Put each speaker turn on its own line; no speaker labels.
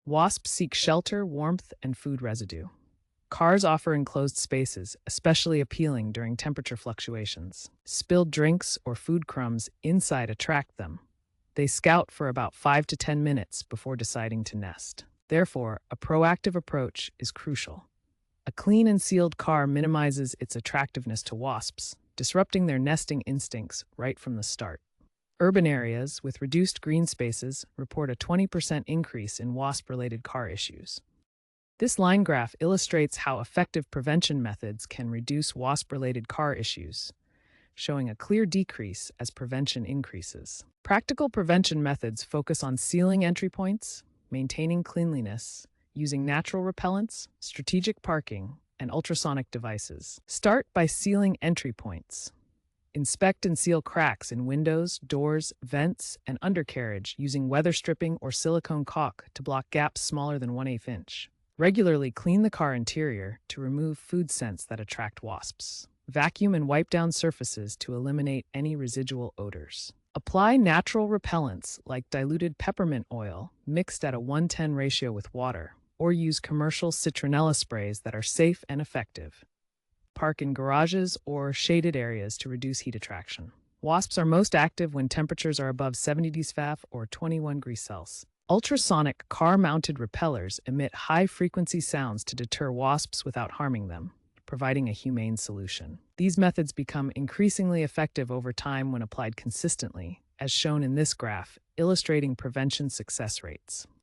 Wasps seek shelter, warmth, and food residue. Cars offer enclosed spaces, especially appealing during temperature fluctuations. Spilled drinks or food crumbs inside attract them. They scout for about 5 to 10 minutes before deciding to nest. Therefore, a proactive approach is crucial. A clean and sealed car minimizes its attractiveness to wasps, disrupting their nesting instincts right from the start. Urban areas with reduced green spaces report a 20% increase in wasp-related car issues. This line graph illustrates how effective prevention methods can reduce wasp-related car issues, showing a clear decrease as prevention increases. Practical prevention methods focus on sealing entry points, maintaining cleanliness, using natural repellents, strategic parking, and ultrasonic devices. Start by sealing entry points. Inspect and seal cracks in windows, doors, vents, and undercarriage using weather stripping or silicone caulk to block gaps smaller than 1/8 inch. Regularly clean the car interior to remove food scents that attract wasps. Vacuum and wipe down surfaces to eliminate any residual odors. Apply natural repellents like diluted peppermint oil mixed at a 1:10 ratio with water, or use commercial citronella sprays that are safe and effective. Park in garages or shaded areas to reduce heat attraction. Wasps are most active when temperatures are above 70 degrees Fahrenheit or 21 degrees Celsius. Ultrasonic car-mounted repellers emit high-frequency sounds to deter wasps without harming them, providing a humane solution. These methods become increasingly effective over time when applied consistently, as shown in this graph, illustrating prevention success rates.